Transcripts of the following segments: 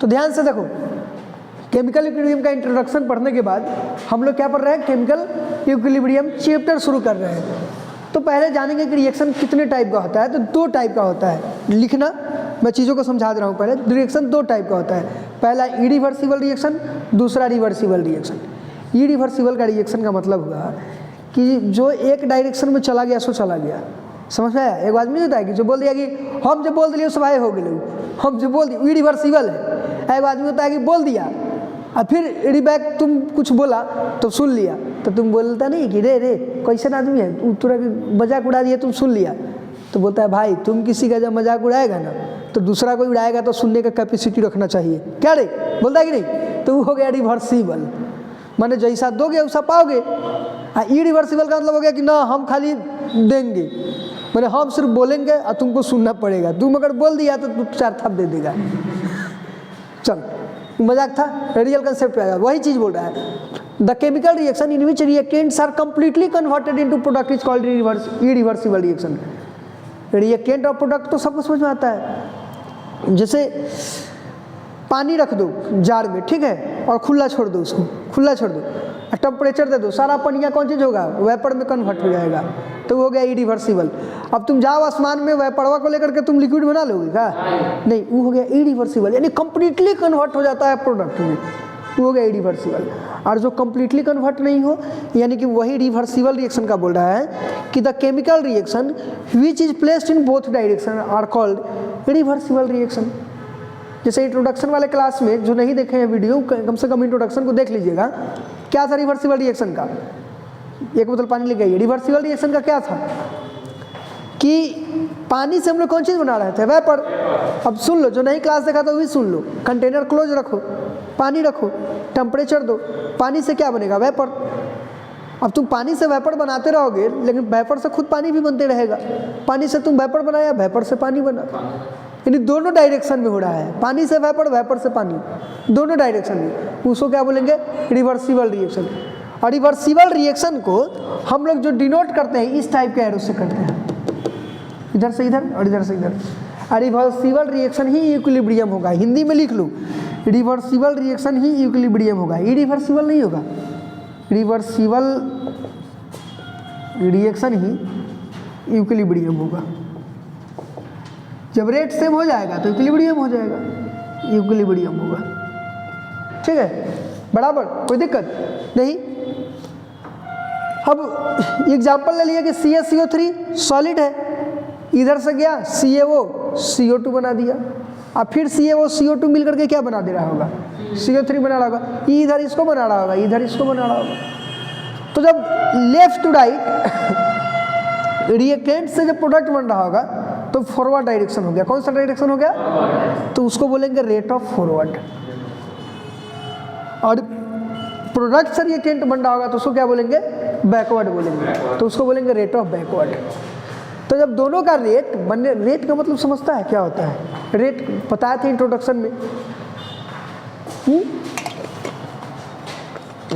तो ध्यान से देखो, केमिकल इक्विलिब्रियम का इंट्रोडक्शन पढ़ने के बाद हम लोग क्या पढ़ रहे हैं, केमिकल इक्विलिब्रियम चैप्टर शुरू कर रहे हैं। तो पहले जानेंगे कि रिएक्शन कितने टाइप का होता है। तो 2 टाइप का होता है, लिखना, मैं चीज़ों को समझा दे रहा हूँ। पहले रिएक्शन 2 टाइप का होता है, पहला इरिवर्सिबल रिएक्शन, दूसरा रिवर्सिबल रिएक्शन। इरिवर्सिबल का रिएक्शन का मतलब हुआ कि जो एक डायरेक्शन में चला गया सो चला गया, समझ में आया। एक आदमी होता है कि जो बोल दिया कि हम जब बोल दिए सब आए हो गए, हम जो बोल दिए इरिवर्सिबल है। एक आदमी होता है कि बोल दिया और फिर रिबैक तुम कुछ बोला तो सुन लिया, तो तुम बोलता नहीं कि रे रे कैसन आदमी है, तुरा मजाक उड़ा दिया, तुम सुन लिया। तो बोलता है भाई तुम किसी का जब मजाक उड़ाएगा ना तो दूसरा कोई उड़ाएगा तो सुनने का कैपेसिटी रखना चाहिए, क्या रे, बोलता है कि नहीं। तो वो हो गया रिवर्सिबल, माने जैसा दोगे वैसा पाओगे। इरिवर्सिबल का मतलब हो गया कि ना हम खाली देंगे, मैंने हम सिर्फ बोलेंगे और तुमको सुनना पड़ेगा। तुम अगर बोल दिया तो तू 4 थप दे देगा। चल मजाक था, रियल कंसेप्ट पे आएगा, वही चीज़ बोल रहा है। The chemical reaction in which reactants are completely converted into product is called irreversible reaction. Reactant और प्रोडक्ट तो सबको समझ में आता है। जैसे पानी रख दो जार में, ठीक है, और खुला छोड़ दो, उसको खुला छोड़ दो, टेम्परेचर दे दो, सारा पनिया कौन चीज़ होगा, वेपर में कन्वर्ट हो जाएगा, तो वो हो गया इरिवर्सिबल। अब तुम जाओ आसमान में वेपरवा को लेकर के तुम लिक्विड बना लोगे क्या, नहीं, वो हो गया इरिवर्सिबल, यानी कंप्लीटली कन्वर्ट हो जाता है प्रोडक्ट में, वो हो गया इरिवर्सिबल। और जो कंप्लीटली कन्वर्ट नहीं हो, यानी कि वही रिवर्सिबल रिएक्शन का बोल रहा है कि the chemical reaction which is placed in both direction are called reversible reaction. जैसे इंट्रोडक्शन वाले क्लास में जो नहीं देखे हैं वीडियो, कम से कम इंट्रोडक्शन को देख लीजिएगा। क्या था रिवर्सिबल रिएक्शन का, एक बोतल पानी लेके आइए। रिवर्सिबल रिएक्शन का क्या था कि पानी से हम लोग कौन चीज़ बना रहे थे, वेपर। अब सुन लो, जो नहीं क्लास देखा तो वही सुन लो। कंटेनर क्लोज रखो, पानी रखो, टेम्परेचर दो, पानी से क्या बनेगा, वेपर। अब तुम पानी से वेपर बनाते रहोगे, लेकिन वेपर से खुद पानी भी बनते रहेगा। पानी से तुम वेपर बनाया, वेपर से पानी बना, यानी दोनों डायरेक्शन में हो रहा है, पानी से वेपर, वेपर से पानी, दोनों डायरेक्शन में। उसको क्या बोलेंगे, रिवर्सिबल रिएक्शन। और रिवर्सिबल रिएक्शन को हम लोग जो डिनोट करते हैं इस टाइप के एरो से करते हैं, इधर से इधर और इधर से इधर। और रिवर्सिबल रिएक्शन ही इक्विलिब्रियम होगा, हिंदी में लिख लो, रिवर्सिबल रिएक्शन ही इक्विलिब्रियम होगा, इरिवर्सिबल नहीं होगा। रिवर्सिबल रिएक्शन ही इक्विलिब्रियम होगा। जब रेट सेम हो जाएगा तो इक्विलिब्रियम हो जाएगा, इक्विलिब्रियम होगा, ठीक है, बराबर, कोई दिक्कत नहीं। अब एग्जांपल ले लिया कि CaCO3 सॉलिड है, इधर से गया CaO CO2 बना दिया, अब फिर CaO CO2 मिल करके क्या बना दे रहा होगा, CO3 बना रहा होगा, इधर इसको बना रहा होगा, इधर इसको बना रहा होगा। तो जब लेफ्ट टू राइट रिएक्टेंट से जब प्रोडक्ट बन रहा होगा तो फॉरवर्ड डायरेक्शन हो गया। कौन सा डायरेक्शन हो गया, तो उसको बोलेंगे रेट ऑफ फॉरवर्ड। और प्रोडक्ट से रिएक्टेंट बन रहा होगा तो उसको क्या बोलेंगे, बैकवर्ड बोलेंगे, तो उसको बोलेंगे रेट ऑफ बैकवर्ड। तो जब दोनों का रेट बनने, रेट का मतलब समझता है क्या होता है, रेट बताए थे इंट्रोडक्शन में।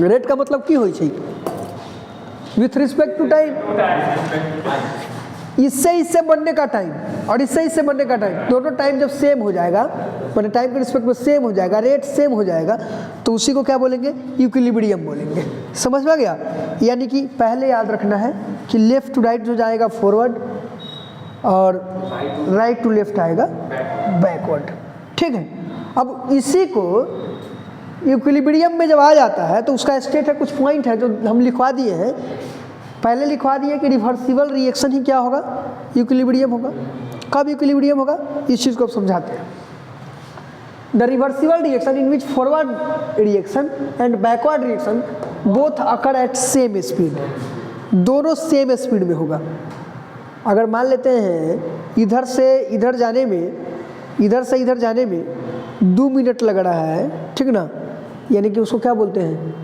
रेट का मतलब की होई छै, विथ रिस्पेक्ट टू टाइम, इससे बनने का टाइम और इससे बनने का टाइम, दोनों टाइम जब सेम हो जाएगा, मैंने टाइम के रिस्पेक्ट में सेम हो जाएगा, रेट सेम हो जाएगा, तो उसी को क्या बोलेंगे, इक्विलिब्रियम बोलेंगे। समझ में आ गया। यानी कि पहले याद रखना है कि लेफ्ट टू राइट जो जाएगा फॉरवर्ड और राइट टू लेफ्ट आएगा बैकवर्ड, ठीक है। अब इसी को इक्विलिब्रियम में जब आ जाता है तो उसका स्टेट है, कुछ पॉइंट है जो हम लिखवा दिए हैं, पहले लिखवा दिए कि रिवर्सिबल रिएक्शन ही क्या होगा, इक्विलिब्रियम होगा। कब इक्विलिब्रियम होगा, इस चीज़ को समझाते हैं। The reversible reaction in which forward reaction and backward reaction both occur at same speed, दोनों सेम स्पीड में होगा। अगर मान लेते हैं इधर से इधर जाने में, इधर से इधर जाने में 2 मिनट लग रहा है, ठीक ना, यानी कि उसको क्या बोलते हैं,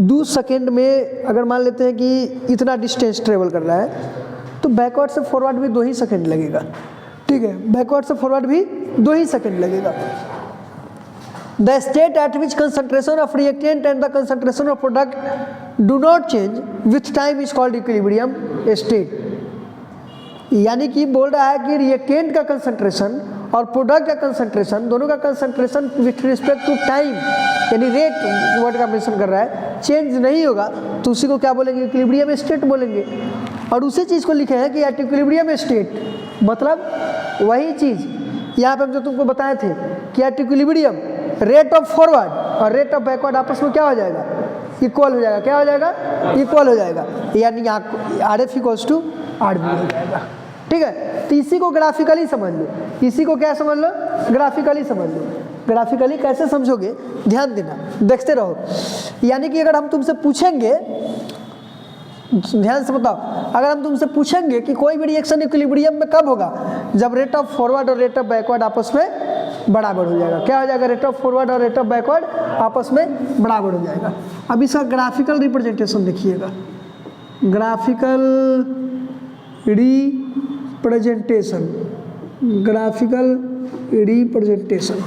2 सेकेंड में अगर मान लेते हैं कि इतना डिस्टेंस ट्रेवल कर रहा है, तो बैकवर्ड से फॉरवर्ड भी 2 ही सेकेंड लगेगा, ठीक है, बैकवर्ड से फॉरवर्ड भी 2 ही सेकेंड लगेगा। The state eight which concentration of reactant and the concentration of product do not change with time is called equilibrium state. यानी कि बोल रहा है कि रिएक्टेंट का कंसंट्रेशन और प्रोडक्ट का कंसंट्रेशन, दोनों का concentration with respect to time यानी रेट वर्ड का मेंशन कर रहा है, चेंज नहीं होगा तो उसी को क्या बोलेंगे, इक्विलिब्रियम स्टेट बोलेंगे। और उसी चीज़ को लिखे हैं कि एट इक्विलिब्रियम स्टेट, मतलब वही चीज़ यहाँ पे हम जो तुमको बताए थे कि at equilibrium rate of forward और रेट ऑफ बैकवर्ड आपस में क्या हो जाएगा, इक्वल हो जाएगा। क्या हो जाएगा, इक्वल हो जाएगा, यानी यहाँ R F equals to R B हो जाएगा। ठीक है, तो इसी को ग्राफिकली समझ लो, इसी को क्या समझ लो, ग्राफिकली समझ लो। ग्राफिकली कैसे समझोगे, ध्यान देना, देखते रहो। यानी कि अगर हम तुमसे पूछेंगे, ध्यान से बताओ, अगर हम तुमसे पूछेंगे कि कोई भी रिएक्शन इक्विलिब्रियम में कब होगा, जब रेट ऑफ फॉरवर्ड और रेट ऑफ बैकवर्ड आपस में बराबर हो जाएगा। क्या हो जाएगा, रेट ऑफ फॉरवर्ड और रेट ऑफ बैकवर्ड आपस में बराबर हो जाएगा। अब इसका ग्राफिकल रिप्रेजेंटेशन देखिएगा, graphical representation, graphical representation,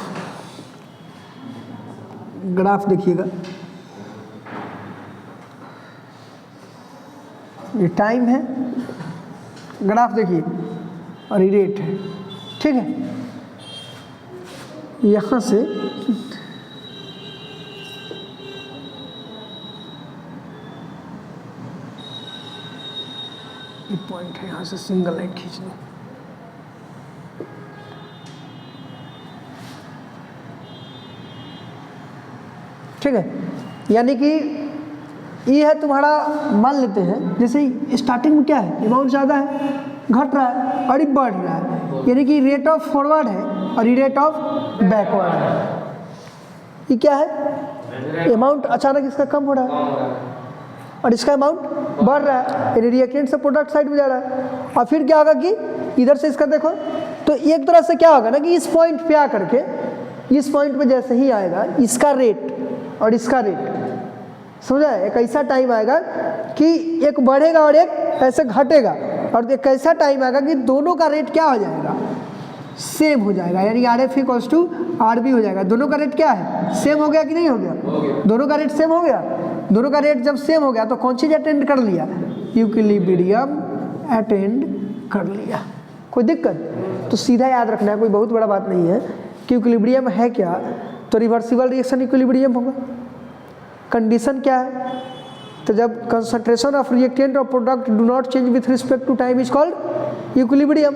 graph देखिएगा, ये टाइम है, ग्राफ देखिए, और ये रेट है। ठीक है, यहाँ से ये पॉइंट है, यहाँ से सिंगल लाइन खींच लो। ठीक है, यानी कि ये है तुम्हारा, मान लेते हैं जैसे स्टार्टिंग में क्या है, अमाउंट ज़्यादा है, घट रहा है और ये बढ़ रहा है, यानी कि रेट ऑफ फॉरवर्ड है और ये रेट ऑफ बैकवर्ड है। ये क्या है, अमाउंट अचानक इसका कम हो रहा है और इसका अमाउंट बढ़ रहा है, यानी रिएक्टेंट से प्रोडक्ट साइड में जा रहा है। और फिर क्या होगा कि इधर से इसका देखो तो एक तरह से क्या होगा ना कि इस पॉइंट पे आकर के, इस पॉइंट पे जैसे ही आएगा इसका रेट और इसका रेट, समझा, एक ऐसा टाइम आएगा कि एक बढ़ेगा और एक ऐसे घटेगा, और एक ऐसा टाइम आएगा कि दोनों का रेट क्या हो जाएगा, सेम हो जाएगा, यानी R F equals to R B हो जाएगा। दोनों का रेट क्या है, सेम हो गया कि नहीं हो गया, दोनों का रेट सेम हो गया। दोनों का रेट जब सेम हो गया तो कौन चीज़ अटेंड कर लिया, इक्विलिब्रियम अटेंड कर लिया। कोई दिक्कत, तो सीधा याद रखना है, कोई बहुत बड़ा बात नहीं है कि इक्विलिब्रियम है क्या, तो रिवर्सिबल रिएक्शन इक्विलिब्रियम होगा। कंडीशन क्या है, तो जब कंसंट्रेशन ऑफ रिएक्टेंट और product do not change with respect to time is called equilibrium,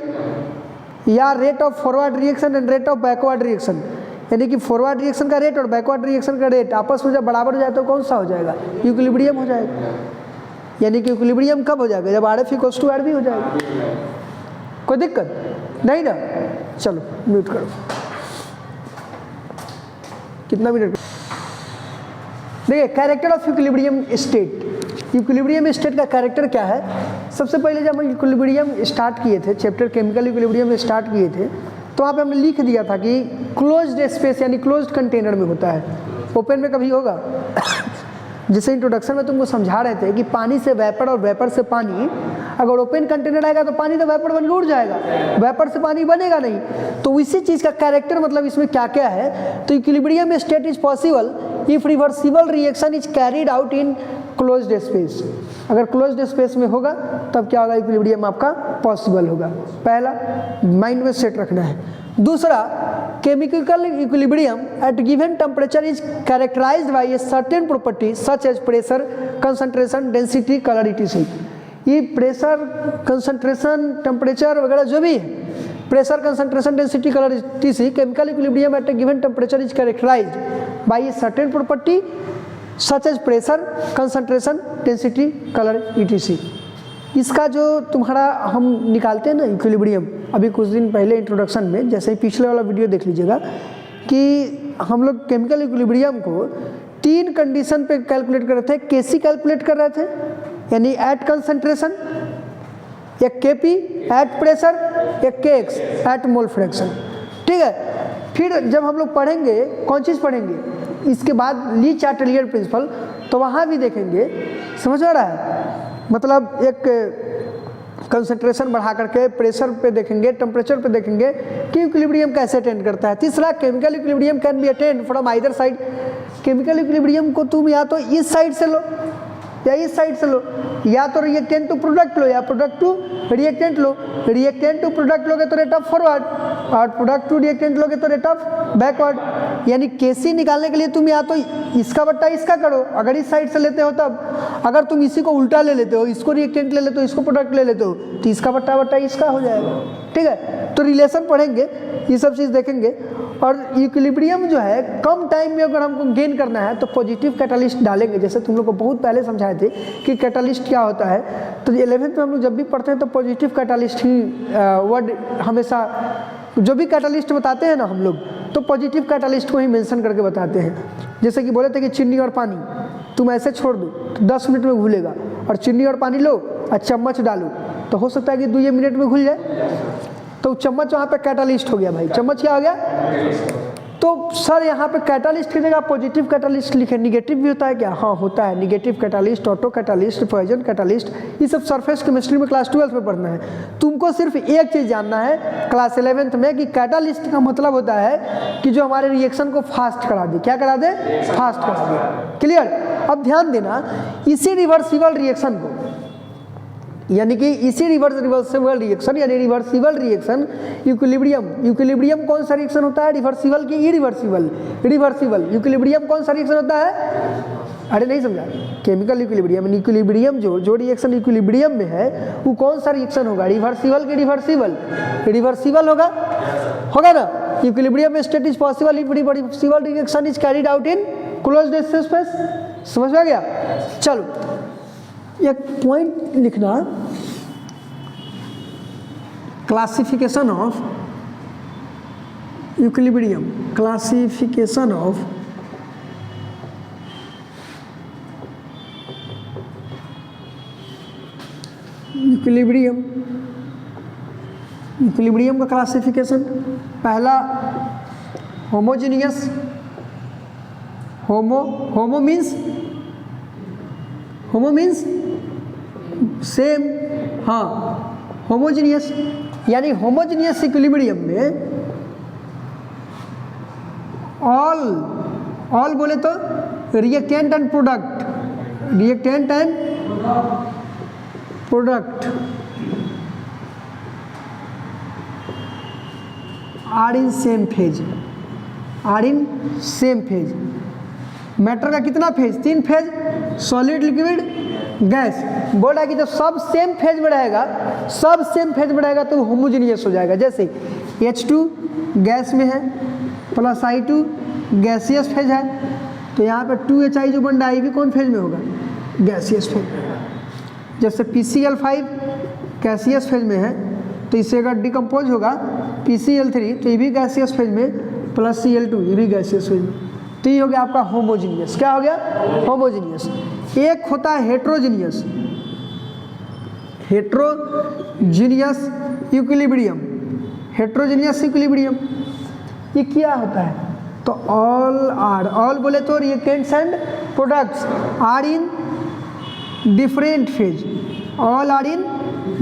या rate of forward reaction and rate of backward reaction, यानी कि फॉरवर्ड रिएक्शन का रेट और बैकवर्ड रिएक्शन का रेट आपस में जब बराबर हो जाए तो कौन सा हो जाएगा, इक्विलिब्रियम हो जाएगा। यानी कि इक्विलिब्रियम कब हो जाएगा, जब R F equals to R B हो जाएगा। कोई दिक्कत नहीं ना, चलो म्यूट करो, कितना मिनट। देखिए character of equilibrium state, equilibrium state का कैरेक्टर क्या है। सबसे पहले जब हम इक्विलिब्रियम स्टार्ट किए थे, चैप्टर केमिकल इक्विलिब्रियम स्टार्ट किए थे, तो वहाँ पे हमने लिख दिया था कि क्लोज्ड स्पेस यानी क्लोज्ड कंटेनर में होता है, ओपन में कभी होगा। जैसे इंट्रोडक्शन में तुमको समझा रहे थे कि पानी से वेपर और वेपर से पानी, अगर ओपन कंटेनर आएगा तो पानी तो वेपर बन के उड़ जाएगा, वेपर से पानी बनेगा नहीं। तो इसी चीज़ का कैरेक्टर मतलब इसमें क्या क्या है, तो equilibrium state is possible if reversible reaction is carried out in closed space. अगर क्लोज्ड स्पेस में होगा तब क्या होगा, इक्विलिब्रियम आपका पॉसिबल होगा। पहला माइंड में सेट रखना है। दूसरा, chemical equilibrium at given temperature is characterized by a certain property such as pressure, concentration, density, colour etc। ये प्रेशर, कंसंट्रेशन, टेम्परेचर वगैरह जो भी है, pressure, concentration, density, colour etc, chemical equilibrium at a given temperature is characterized by a certain property such as pressure, concentration, density, colour etc। इसका जो तुम्हारा हम निकालते हैं ना इक्विलिब्रियम, अभी कुछ दिन पहले इंट्रोडक्शन में, जैसे ही पिछले वाला वीडियो देख लीजिएगा, कि हम लोग केमिकल इक्विलिब्रियम को 3 कंडीशन पे कैलकुलेट कर रहे थे। केसी कैलकुलेट कर रहे थे, यानी एट कंसंट्रेशन, एक केपी एट प्रेशर, एक केएक्स एट मोल फ्रैक्शन। ठीक है, फिर जब हम लोग पढ़ेंगे, कौन चीज़ पढ़ेंगे इसके बाद, ली चार्टेलियर प्रिंसिपल, तो वहाँ भी देखेंगे, समझ आ रहा है, मतलब एक कंसंट्रेशन बढ़ा करके प्रेशर पे देखेंगे, टेम्परेचर पे देखेंगे कि इक्विलिब्रियम कैसे अटेंड करता है। तीसरा, chemical equilibrium can be attend from either side. Chemical equilibrium को तुम या तो इस साइड से लो या इस साइड से लो, या तो रिएक्टेंट टू प्रोडक्ट लो या प्रोडक्ट टू रिएक्टेंट लो। रिएक्टेंट टू प्रोडक्ट लोगे तो रेट ऑफ फॉरवर्ड, और प्रोडक्ट टू रिएक्टेंट लोगे तो रेट ऑफ बैकवर्ड। यानी केसी निकालने के लिए तुम या तो इसका बट्टा इसका करो, अगर इस साइड से लेते हो तब। अगर तुम इसी को उल्टा ले लेते हो, इसको रिएक्टेंट ले लेते हो, इसको प्रोडक्ट ले लेते हो, तो इसका बट्टा बट्टा इसका हो जाएगा। ठीक है, तो रिलेशन पढ़ेंगे, ये सब चीज़ देखेंगे। और इक्विलिब्रियम जो है कम टाइम में अगर हमको गेन करना है तो पॉजिटिव कैटालिस्ट डालेंगे। जैसे तुम लोग को बहुत पहले समझाए थे कि कैटालिस्ट क्या होता है, तो 11th में हम लोग जब भी पढ़ते हैं तो पॉजिटिव कैटालिस्ट ही वर्ड हमेशा, जो भी कैटालिस्ट बताते हैं ना हम लोग, तो पॉजिटिव कैटालिस्ट को ही मेंशन करके बताते हैं। जैसे कि बोले थे कि चीनी और पानी तुम ऐसे छोड़ दो तो 10 मिनट में घुलेगा, और चीनी और पानी लो और चम्मच डालो तो हो सकता है कि 2 मिनट में घुल जाए। तो चम्मच वहाँ पे कैटालिस्ट हो गया भाई, चम्मच क्या हो गया। तो सर यहाँ पे कैटालिस्ट की जगह पॉजिटिव कैटालिस्ट लिखे, निगेटिव भी होता है क्या? हाँ होता है, negative catalyst, auto catalyst, poison catalyst, ये सब सरफेस केमिस्ट्री में क्लास 12 में पढ़ना है। तुमको सिर्फ एक चीज़ जानना है क्लास 11th में कि कैटालिस्ट का मतलब होता है कि जो हमारे रिएक्शन को फास्ट करा दे। क्या करा दे? फास्ट करा दे। क्लियर? अब ध्यान देना, इसी रिवर्सिबल रिएक्शन को, यानी कि इसी रिवर्सिबल रिएक्शन यानी रिवर्सिबल रिएक्शन इक्विलिब्रियम कौन सा रिएक्शन होता है? रिवर्सिबल की इरिवर्सिबल? रिवर्सिबल। इक्विलिब्रियम कौन सा रिएक्शन होता है? अरे नहीं समझा, केमिकल इक्विलिब्रियम। इक्विलिब्रियम जो रिएक्शन इक्विलिब्रियम में है वो कौन सा रिएक्शन होगा? रिवर्सिबल की रिवर्सिबल? रिवर्सिबल होगा ना। इक्विलिब्रियम में state is possible if reversible reaction is carried out in closed space. समझ में आ गया? चलो एक पॉइंट लिखना, classification of equilibrium, classification of equilibrium. Equilibrium का क्लासिफिकेशन, पहला होमोजीनियस। होमो मीन्स सेम, हाँ होमोजीनियस। यानी होमोजीनियस इक्विलिब्रियम में ऑल बोले तो reactant and product are in same phase. Matter का कितना phase? 3 phase, solid, liquid, gas. बोल रहा है कि जब सब सेम फेज में रहेगा तो होमोजीनियस हो जाएगा। जैसे H2 गैस में है प्लस I2 गैसियस फेज है, तो यहाँ पे 2HI जो बन रहा है ये भी कौन फेज में होगा? गैसियस फेज में। जैसे PCl5 गैसियस फेज में है, तो इससे अगर डिकम्पोज होगा PCl3 तो ये भी गैसियस फेज में, प्लस Cl2 ये भी गैसियस फेज में। तो ये हो गया आपका होमोजीनियस। क्या हो गया? होमोजीनियस। एक होता है हेट्रोजीनियस इक्विलिब्रियम। हेट्रोजीनियस इक्विलिब्रियम ये क्या होता है? तो ऑल बोले तो reactants and products are in different phase. All are in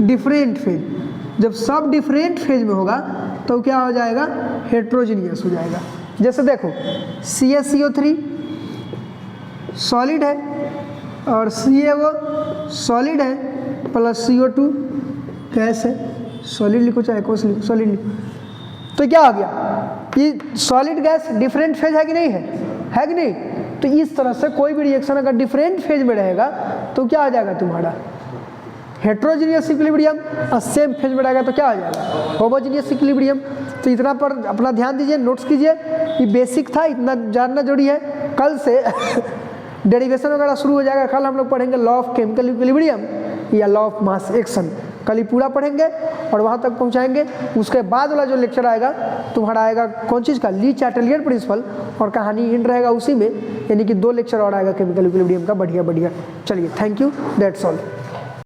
different phase. जब सब डिफरेंट फेज में होगा तो क्या हो जाएगा? हेट्रोजीनियस हो जाएगा। जैसे देखो CaCO3 सॉलिड है और CaO सॉलिड है, प्लस CO2 गैस है। सॉलिड लिखो चाहे कोस लिखो, सॉलिड लिखो। तो क्या हो गया? ये सॉलिड गैस डिफरेंट फेज है कि नहीं है? है कि नहीं? तो इस तरह से कोई भी रिएक्शन अगर डिफरेंट फेज में रहेगा तो क्या आ जाएगा तुम्हारा? Heterogeneous equilibrium. और सेम फेज में रहेगा तो क्या आ जाएगा? Homogeneous equilibrium. तो इतना पर अपना ध्यान दीजिए, नोट्स कीजिए। ये बेसिक था, इतना जानना जरूरी है। कल से डेरिवेशन वगैरह शुरू हो जाएगा। कल हम लोग पढ़ेंगे लॉ ऑफ केमिकल इक्विलिब्रियम या लॉ ऑफ मास एक्शन। कल ही पूरा पढ़ेंगे और वहाँ तक पहुँचाएंगे। उसके बाद वाला जो लेक्चर आएगा तुम्हारा आएगा कौन चीज़ का? ली चैटलियर प्रिंसिपल, और कहानी एंड रहेगा उसी में। यानी कि 2 लेक्चर और आएगा केमिकल इक्विलिब्रियम का। बढ़िया। चलिए, थैंक यू, दैट्स ऑल।